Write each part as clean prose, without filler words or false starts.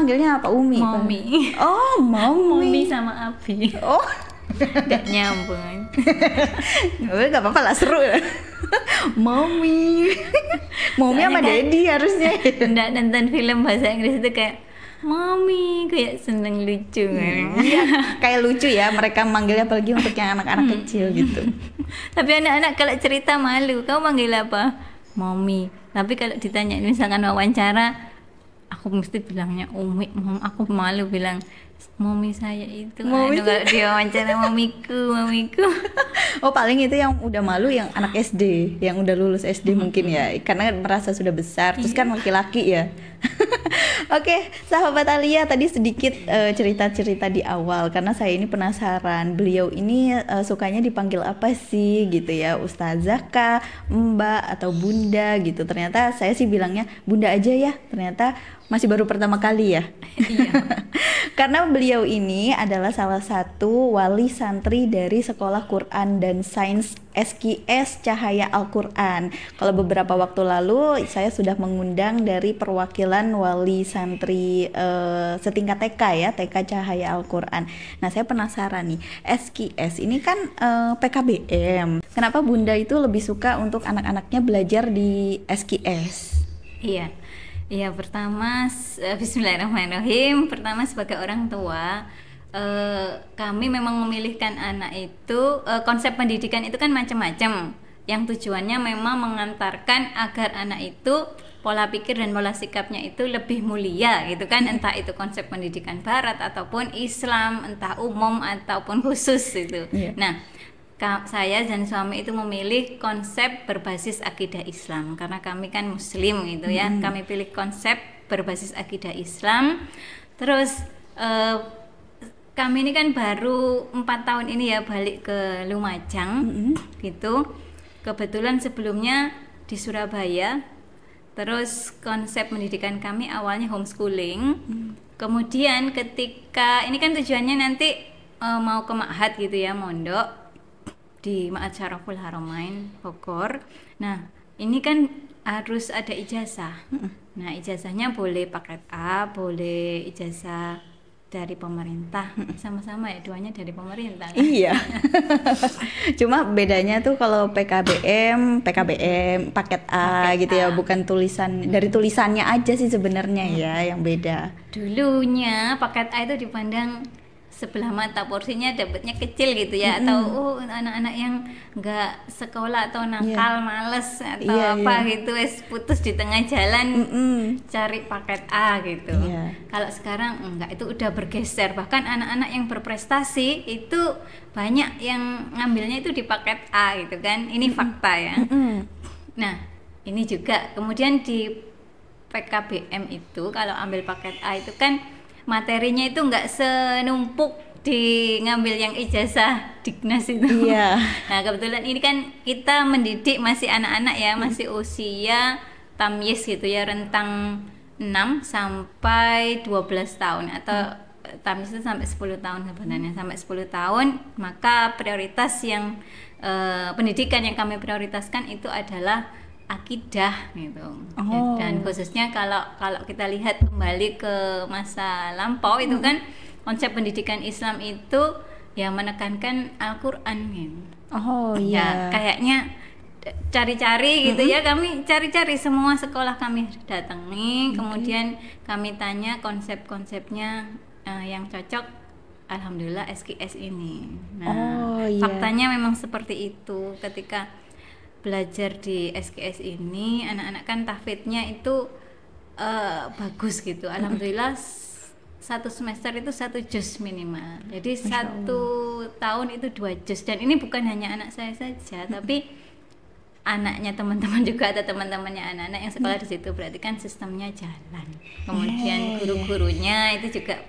manggilnya apa? Umi? Momi. Oh, Momi. Momi sama Abi. Oh. Nggak nyambung. Gak apa-apa lah, seru ya. Momi. Momi sama Soalnya kan Daddy harusnya. Nggak nonton film bahasa Inggris itu kayak Mami, kayak seneng lucu kan. Iya, kayak lucu ya mereka manggilnya, apalagi untuk yang anak-anak kecil gitu. Tapi anak-anak kalau cerita malu, kamu manggil apa? Mami. Tapi kalau ditanya misalkan wawancara, aku mesti bilangnya Umi. Aku malu bilang Mami saya itu. Mami Kalau dia wawancara mamiku. Oh, paling itu yang udah malu yang anak SD, yang udah lulus SD mungkin ya, karena merasa sudah besar, terus kan laki-laki ya. Oke, sahabat Alia, tadi sedikit cerita-cerita di awal karena saya ini penasaran beliau ini sukanya dipanggil apa sih gitu ya, Ustazah kah, Mbak atau Bunda gitu. Ternyata saya sih bilangnya Bunda aja ya, ternyata masih baru pertama kali ya. Iya. Karena beliau ini adalah salah satu wali santri dari Sekolah Quran dan Sains SKS Cahaya Al-Quran. Kalau beberapa waktu lalu saya sudah mengundang dari perwakilan wali santri setingkat TK ya, TK Cahaya Al-Quran. Nah, saya penasaran nih, SKS ini kan PKBM. Kenapa Bunda itu lebih suka untuk anak-anaknya belajar di SKS? Iya. Iya, pertama Bismillahirrahmanirrahim. Pertama sebagai orang tua, kami memang memilihkan anak itu, konsep pendidikan itu kan macam-macam. Yang tujuannya memang mengantarkan agar anak itu pola pikir dan pola sikapnya itu lebih mulia gitu kan, entah itu konsep pendidikan barat ataupun Islam, entah umum ataupun khusus itu. Yeah. Nah, saya dan suami itu memilih konsep berbasis akidah Islam karena kami kan muslim gitu ya. Kami pilih konsep berbasis akidah Islam. Terus kami ini kan baru 4 tahun ini ya balik ke Lumajang gitu. Kebetulan sebelumnya di Surabaya. Terus konsep pendidikan kami awalnya homeschooling. Kemudian ketika ini kan tujuannya nanti mau ke ma'had gitu ya, mondok di Ma'had Syaraful Haramain Bogor. Nah, ini kan harus ada ijazah. Nah, ijazahnya boleh paket A, boleh ijazah dari pemerintah. Sama-sama ya, duanya dari pemerintah kan? Iya. Cuma bedanya tuh kalau PKBM paket A Paket gitu ya, A. bukan tulisan, dari tulisannya aja sih sebenarnya ya yang beda. Dulunya paket A itu dipandang sebelah mata, porsinya dapatnya kecil gitu ya, atau anak-anak yang nggak sekolah atau nakal, males atau apa gitu, putus di tengah jalan cari paket A gitu. Kalau sekarang enggak, itu udah bergeser, bahkan anak-anak yang berprestasi itu banyak yang ngambilnya itu di paket A gitu kan, ini fakta ya. Nah, ini juga kemudian di PKBM itu kalau ambil paket A itu kan materinya itu nggak senumpuk di ngambil yang ijazah Dignas itu. Iya. Nah, kebetulan ini kan kita mendidik masih anak-anak ya, masih usia tamyiz gitu ya, rentang 6 sampai 12 tahun atau tamyiz itu sampai 10 tahun sebenarnya, sampai 10 tahun. Maka prioritas yang pendidikan yang kami prioritaskan itu adalah akidah gitu. Dan khususnya kalau kita lihat kembali ke masa lampau itu kan konsep pendidikan Islam itu ya menekankan Al-Quran gitu. Ya, kayaknya cari-cari gitu ya, kami cari-cari semua sekolah kami datangi, kemudian kami tanya konsep-konsepnya yang cocok, alhamdulillah SKS ini. Nah, faktanya memang seperti itu. Ketika belajar di SKS ini, anak-anak kan tahfidnya itu bagus gitu, alhamdulillah. Satu semester itu 1 juz minimal, jadi 1 tahun itu 2 juz. Dan ini bukan hanya anak saya saja, tapi anaknya teman-teman juga, ada teman-temannya anak-anak yang sekolah di situ, berarti kan sistemnya jalan. Kemudian guru-gurunya itu juga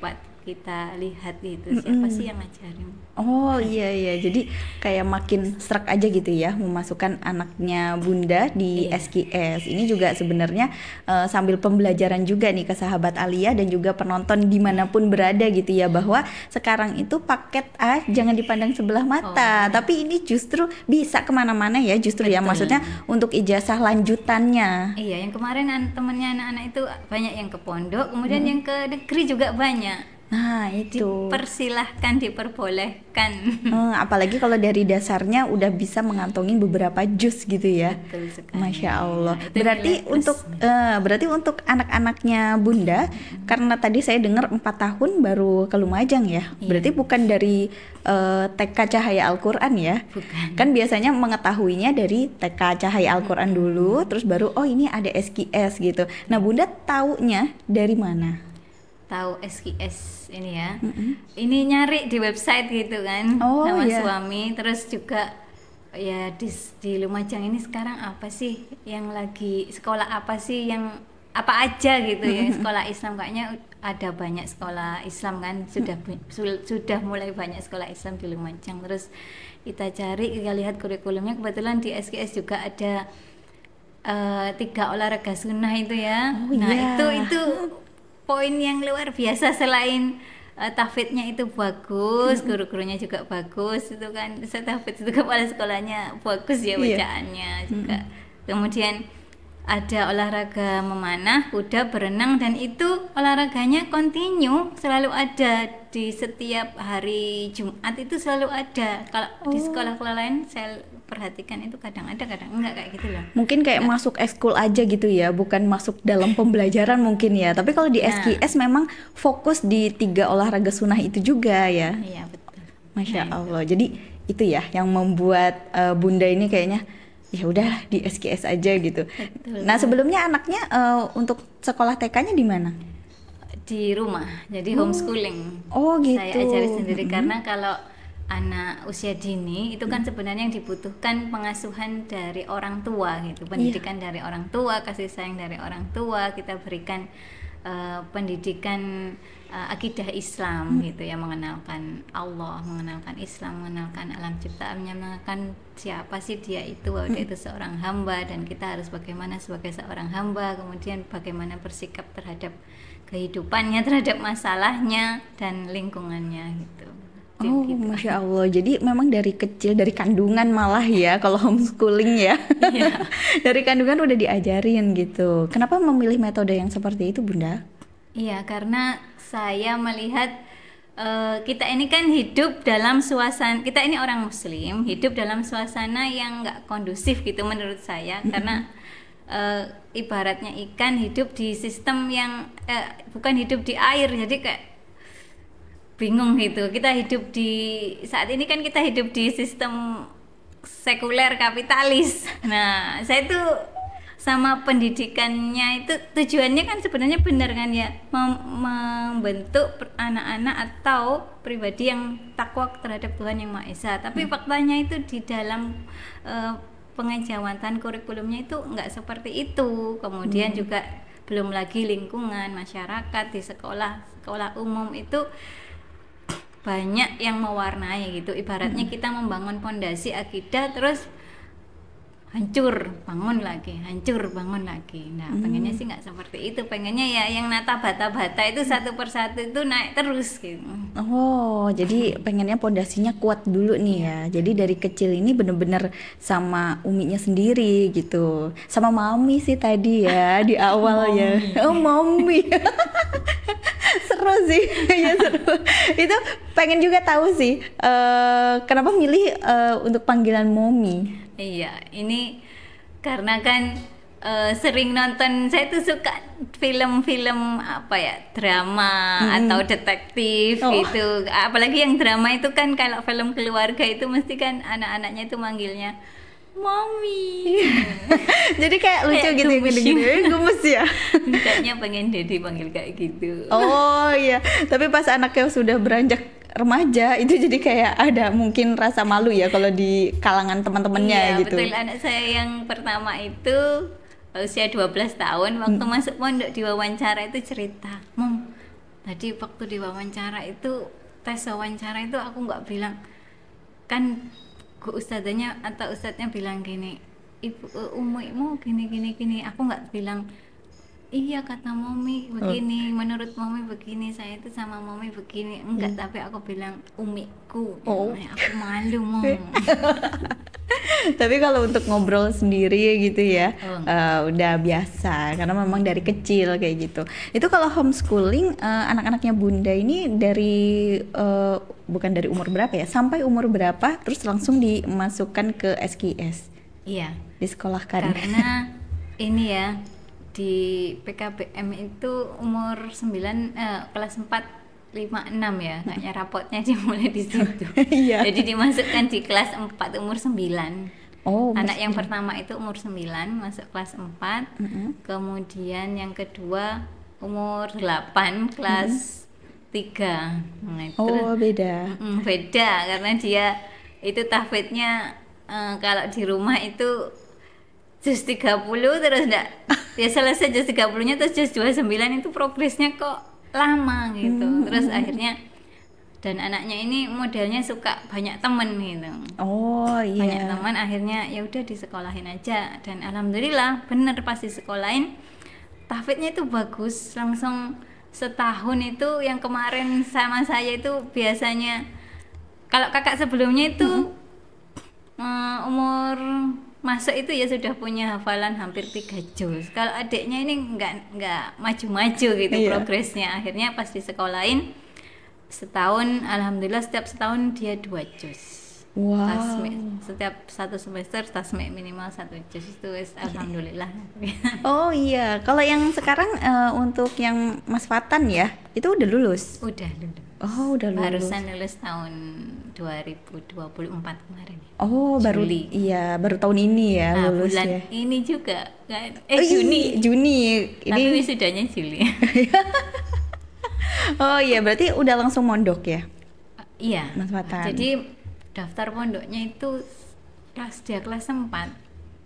kita lihat itu siapa sih yang ngajarin. Oh iya, jadi kayak makin serak aja gitu ya memasukkan anaknya Bunda di SKS. Ini juga sebenarnya sambil pembelajaran juga nih ke sahabat Alia dan juga penonton dimanapun berada gitu ya, bahwa sekarang itu paket A jangan dipandang sebelah mata, tapi ini justru bisa kemana-mana ya justru. Betul. Ya maksudnya untuk ijazah lanjutannya. Iya, yang kemarin temennya anak-anak itu banyak yang ke pondok, kemudian yang ke negeri juga banyak. Nah itu dipersilahkan, diperbolehkan. Apalagi kalau dari dasarnya udah bisa mengantongin beberapa jus gitu ya. Betul sekali. Masya Allah. Berarti untuk anak-anaknya Bunda, karena tadi saya dengar 4 tahun baru ke Lumajang ya. Berarti bukan dari TK Cahaya Al-Quran ya. Bukan. Kan biasanya mengetahuinya dari TK Cahaya Al-Quran dulu, terus baru oh ini ada SKS gitu. Nah Bunda taunya dari mana? Tahu SKS ini ya, ini nyari di website gitu kan, sama suami. Terus juga ya di Lumajang ini sekarang apa sih yang lagi sekolah, apa sih yang apa aja gitu ya, sekolah Islam. Kayaknya ada banyak sekolah Islam kan, sudah mulai banyak sekolah Islam di Lumajang. Terus kita cari, kita lihat kurikulumnya, kebetulan di SKS juga ada 3 olahraga sunnah itu ya. Itu poin yang luar biasa. Selain tahfidnya itu bagus, guru-gurunya juga bagus, itu kan tahfidz itu kepala sekolahnya bagus ya bacaannya juga. Kemudian ada olahraga memanah, kuda, berenang, dan itu olahraganya kontinu, selalu ada di setiap hari Jumat, itu selalu ada. Kalau di sekolah-sekolah lain saya perhatikan itu kadang ada, kadang enggak, kayak gitu loh. Mungkin kayak masuk ekskul aja gitu ya, bukan masuk dalam pembelajaran mungkin ya. Tapi kalau di SKS memang fokus di 3 olahraga sunnah itu juga ya. Iya betul. Masya Allah. Jadi itu ya yang membuat Bunda ini kayaknya ya udah di SKS aja gitu. Betul. Nah sebelumnya anaknya untuk sekolah TK-nya di mana? Di rumah, jadi homeschooling. Oh gitu. Saya ajari sendiri karena kalau anak usia dini itu kan sebenarnya yang dibutuhkan pengasuhan dari orang tua gitu, pendidikan dari orang tua, kasih sayang dari orang tua. Kita berikan pendidikan akidah Islam gitu ya, mengenalkan Allah, mengenalkan Islam, mengenalkan alam ciptaannya, mengenalkan siapa sih dia itu, bahwa dia itu seorang hamba dan kita harus bagaimana sebagai seorang hamba, kemudian bagaimana bersikap terhadap kehidupannya, terhadap masalahnya dan lingkungannya gitu. Oh, gitu. Masya Allah. Jadi memang dari kecil, dari kandungan malah ya kalau homeschooling ya. Dari kandungan udah diajarin gitu. Kenapa memilih metode yang seperti itu, Bunda? Iya, karena saya melihat kita ini kan hidup dalam suasana, kita ini orang Muslim, hidup dalam suasana yang nggak kondusif gitu menurut saya. Karena ibaratnya ikan hidup di sistem yang bukan hidup di air, jadi kayak bingung gitu. Kita hidup di saat ini kan kita hidup di sistem sekuler kapitalis. Nah, saya tuh sama pendidikannya itu tujuannya kan sebenarnya benar kan ya, membentuk anak-anak atau pribadi yang takwa terhadap Tuhan Yang Maha Esa. Tapi faktanya itu di dalam pengejawatan kurikulumnya itu nggak seperti itu. Kemudian juga belum lagi lingkungan masyarakat di sekolah umum itu banyak yang mewarnai gitu. Ibaratnya kita membangun pondasi akidah terus hancur bangun lagi, hancur bangun lagi. Nah pengennya sih nggak seperti itu, pengennya ya yang nata bata-bata itu satu persatu itu naik terus gitu. Oh jadi pengennya pondasinya kuat dulu nih ya. Jadi dari kecil ini bener-bener sama uminya sendiri gitu, sama mami sih tadi ya di awal ya. Oh mami. Seru sih. Ya seru. Itu pengen juga tahu sih kenapa milih untuk panggilan mommy. Iya, ini karena kan sering nonton, saya tuh suka film-film apa ya, drama atau detektif gitu. Apalagi yang drama itu kan kalau film keluarga itu mesti kan anak-anaknya itu manggilnya Mommy. Jadi kayak lucu gitu, gemes ya. Kayaknya pengen Dedi panggil kayak gitu. Oh iya, tapi pas anaknya sudah beranjak remaja itu jadi kayak ada mungkin rasa malu ya kalau di kalangan teman-temannya gitu. Iya betul, anak saya yang pertama itu usia 12 tahun waktu masuk pondok, diwawancara itu cerita, Mom, Jadi waktu di wawancara itu, tes wawancara itu aku nggak bilang, kan ustadzanya atau ustadznya bilang gini, ibu umurmu gini gini gini, aku nggak bilang iya kata mami begini, menurut mami begini, saya itu sama mami begini, enggak, tapi aku bilang umiku. Aku malu mau. Tapi kalau untuk ngobrol sendiri gitu ya, udah biasa karena memang dari kecil kayak gitu. Itu kalau homeschooling, anak-anaknya Bunda ini dari bukan dari umur berapa ya, sampai umur berapa terus langsung dimasukkan ke SKS? Iya, disekolahkan. Karena ini ya, di PKBM itu umur 9, kelas 4 5, 6 ya, kayaknya rapotnya dimulai di situ. Iya. Jadi dimasukkan di kelas 4 umur 9. Anak yang 9. pertama itu umur 9 masuk kelas 4. Kemudian yang kedua umur 8 kelas 3. Nah, itu beda. Beda karena dia itu tahfidnya kalau di rumah itu juz 30 terus enggak ya selesai juz 30-nya terus juz 29 itu progresnya kok lama gitu. Terus akhirnya, dan anaknya ini modelnya suka banyak temen gitu. Banyak teman, akhirnya ya udah disekolahin aja, dan alhamdulillah bener pas disekolahin tahfidnya itu bagus, langsung setahun. Itu yang kemarin sama saya itu biasanya kalau kakak sebelumnya itu umur masuk itu ya sudah punya hafalan hampir 3 juz. Kalau adiknya ini nggak maju-maju gitu progresnya. Akhirnya pas di sekolahin setahun, alhamdulillah setiap setahun dia 2 juz. Tasmik, setiap 1 semester tasmik minimal 1 juz, itu alhamdulillah. Iya, kalau yang sekarang untuk yang Mas Fatan ya, itu udah lulus? Udah lulus. Udah lulus. Barusan lulus tahun 2024 kemarin. Juli. Baru tahun ini ya lulus bulan ya. Ini juga kan Juni. Ini tapi wisudanya Juli. Iya, berarti udah langsung mondok ya? Iya, Mas Fatan. Jadi daftar pondoknya itu dia kelas 4.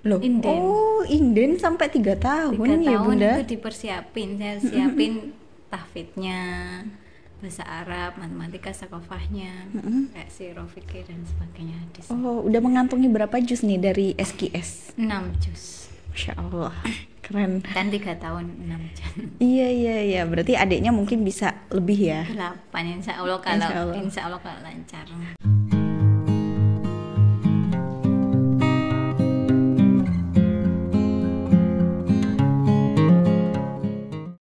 Loh, Inden. Inden sampai 3 tahun 3 ya tahun Bunda? itu dipersiapin, saya siapin tahfidnya, bahasa Arab, matematika, sakofahnya, kayak sirofike dan sebagainya. Udah mengantongi berapa juz nih dari SKS? 6 juz. Masya Allah, keren. Kan 3 tahun 6 juz. Iya, berarti adiknya mungkin bisa lebih ya? 8 insya Allah kalau lancar.